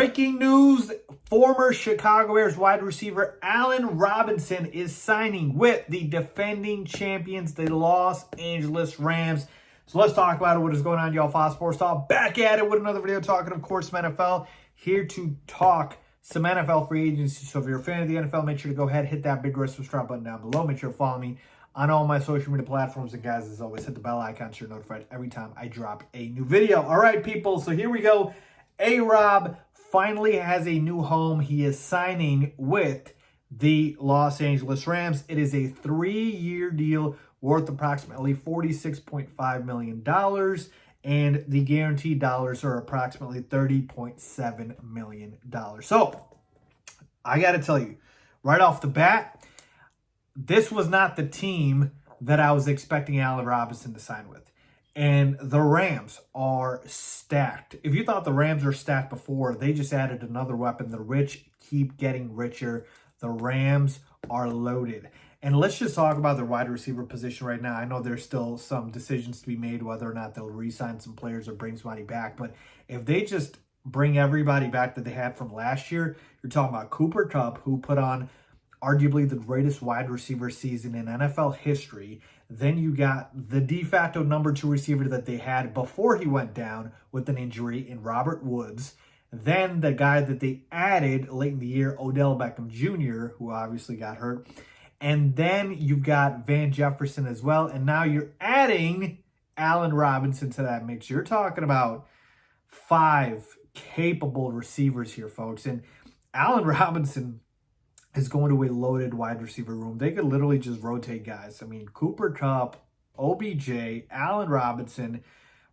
Breaking news, former Chicago Bears wide receiver Allen Robinson is signing with the defending champions, the Los Angeles Rams. So let's talk about it. What is going on, y'all? Faiz Sports Talk back at it with another video talking, of course, some NFL. Here to talk some NFL free agency. So if you're a fan of the NFL, make sure to go ahead, hit that big red subscribe button down below. Make sure to follow me on all my social media platforms. And guys, as always, hit the bell icon so you're notified every time I drop a new video. All right, people. So here we go. A-Rob finally has a new home. He is signing with the Los Angeles Rams. It is a 3-year deal worth approximately $46.5 million, and the guaranteed dollars are approximately $30.7 million. So, I got to tell you, right off the bat, this was not the team that I was expecting Allen Robinson to sign with. And the Rams are stacked. If you thought the Rams were stacked before, they just added another weapon. The rich keep getting richer. The Rams are loaded. And let's just talk about their wide receiver position right now. I know there's still some decisions to be made whether or not they'll re-sign some players or bring somebody back. But if they just bring everybody back that they had from last year, you're talking about Cooper Kupp, who put on arguably the greatest wide receiver season in NFL history. Then you got the de facto number 2 receiver that they had before he went down with an injury in Robert Woods. Then the guy that they added late in the year, Odell Beckham Jr., who obviously got hurt. And then you've got Van Jefferson as well. And now you're adding Allen Robinson to that mix. You're talking about 5 capable receivers here, folks. And Allen Robinson is going to a loaded wide receiver room. They could literally just rotate guys. I mean, Cooper Kupp, OBJ, Allen Robinson,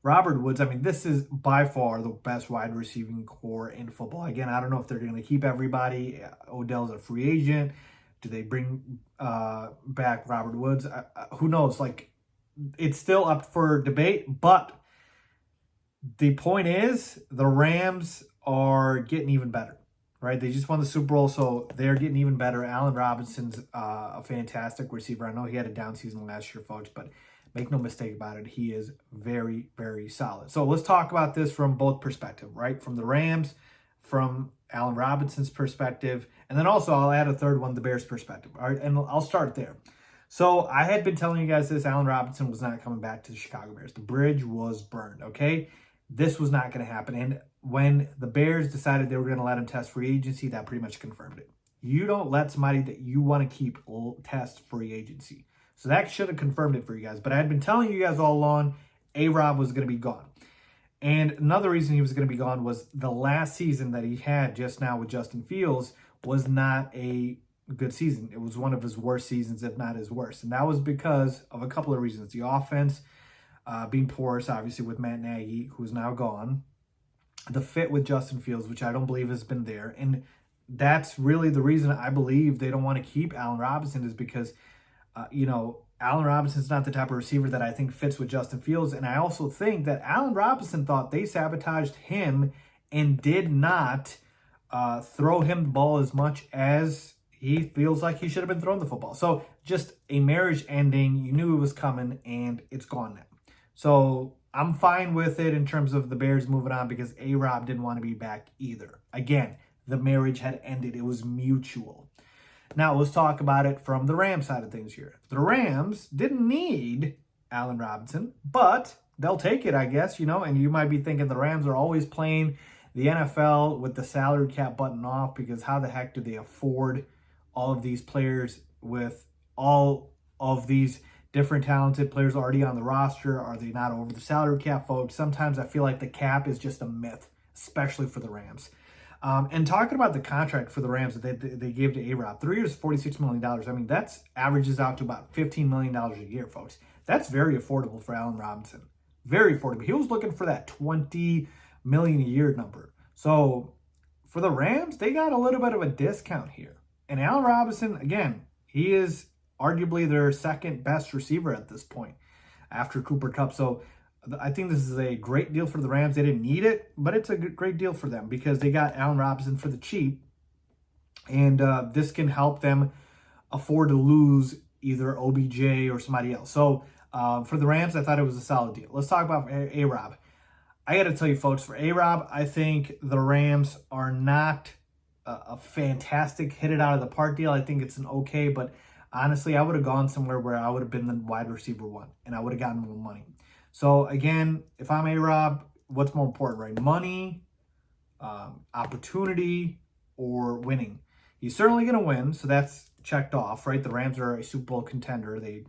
Robert Woods. I mean, this is by far the best wide receiving core in football. Again, I don't know if they're going to keep everybody. Odell's a free agent. Do they bring back Robert Woods? Who knows? Like, it's still up for debate. But the point is, the Rams are getting even better. Right, they just won the Super Bowl, so they're getting even better. Allen Robinson's a fantastic receiver. I know he had a down season last year, folks, but make no mistake about it, he is very, very solid. So let's talk about this from both perspectives, right? From the Rams, from Allen Robinson's perspective, and then also I'll add a third one, the Bears' perspective. All right, and I'll start there. So I had been telling you guys this, Allen Robinson was not coming back to the Chicago Bears. The bridge was burned, okay? This was not going to happen, and when the Bears decided they were going to let him test free agency, that pretty much confirmed it. You don't let somebody that you want to keep test free agency. So that should have confirmed it for you guys. But I had been telling you guys all along, A-Rob was going to be gone. And another reason he was going to be gone was the last season that he had just now with Justin Fields was not a good season. It was one of his worst seasons, if not his worst. And that was because of a couple of reasons. The offense being porous, obviously, with Matt Nagy, who's now gone. The fit with Justin Fields, which I don't believe has been there. And that's really the reason I believe they don't want to keep Allen Robinson is because, Allen Robinson's not the type of receiver that I think fits with Justin Fields. And I also think that Allen Robinson thought they sabotaged him and did not throw him the ball as much as he feels like he should have been throwing the football. So just a marriage ending. You knew it was coming, and it's gone now. So I'm fine with it in terms of the Bears moving on because A-Rob didn't want to be back either. Again, the marriage had ended. It was mutual. Now, let's talk about it from the Rams side of things here. The Rams didn't need Allen Robinson, but they'll take it, I guess, and you might be thinking the Rams are always playing the NFL with the salary cap button off because how the heck do they afford all of these players with all of these different talented players already on the roster? Are they not over the salary cap, folks? Sometimes I feel like the cap is just a myth, especially for the Rams. And talking about the contract for the Rams that they gave to A-Rob, 3 years, $46 million. I mean, that's averages out to about $15 million a year, folks. That's very affordable for Allen Robinson. Very affordable. He was looking for that $20 million a year number. So for the Rams, they got a little bit of a discount here. And Allen Robinson, again, he is arguably their second best receiver at this point after Cooper Kupp. So I think this is a great deal for the Rams. They didn't need it, but it's a great deal for them because they got Allen Robinson for the cheap. And this can help them afford to lose either OBJ or somebody else. So for the Rams, I thought it was a solid deal. Let's talk about A-Rob. I got to tell you, folks, for A-Rob, I think the Rams are not a fantastic hit it out of the park deal. I think it's an okay, but honestly, I would have gone somewhere where I would have been the wide receiver one and I would have gotten more money. So again, if I'm A-Rob, what's more important, right? Money, opportunity, or winning? He's certainly going to win, so that's checked off, right? The Rams are a Super Bowl contender. They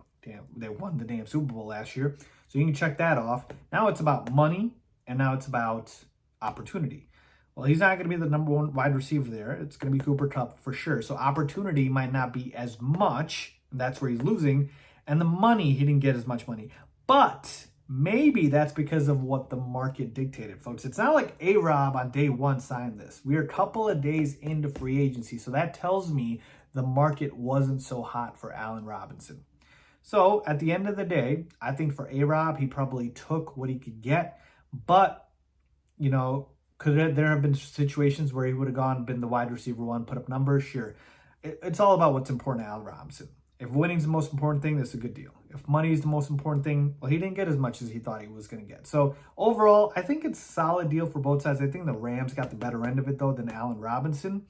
won the damn Super Bowl last year, so you can check that off. Now it's about money, and now it's about opportunity. Well, he's not going to be the number one wide receiver there. It's going to be Cooper Kupp for sure. So opportunity might not be as much, and that's where he's losing. And the money, he didn't get as much money. But maybe that's because of what the market dictated, folks. It's not like A-Rob on day one signed this. We are a couple of days into free agency, so that tells me the market wasn't so hot for Allen Robinson. So at the end of the day, I think for A-Rob, he probably took what he could get. But, you know, could there have been situations where he would have gone, been the wide receiver one, put up numbers? Sure. It's all about what's important to Allen Robinson. If winning's the most important thing, that's a good deal. If money is the most important thing, well, he didn't get as much as he thought he was going to get. So overall, I think it's a solid deal for both sides. I think the Rams got the better end of it, though, than Allen Robinson.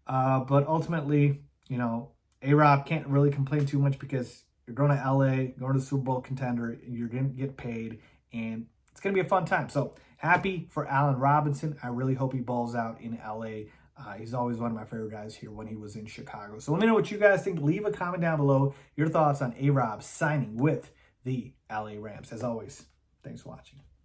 But ultimately, you know, A-Rob can't really complain too much because you're going to LA, going to the Super Bowl contender, you're going to get paid, and it's going to be a fun time. So happy for Allen Robinson. I really hope he balls out in LA. He's always one of my favorite guys here when he was in Chicago. So let me know what you guys think. Leave a comment down below your thoughts on A-Rob signing with the LA Rams. As always, thanks for watching.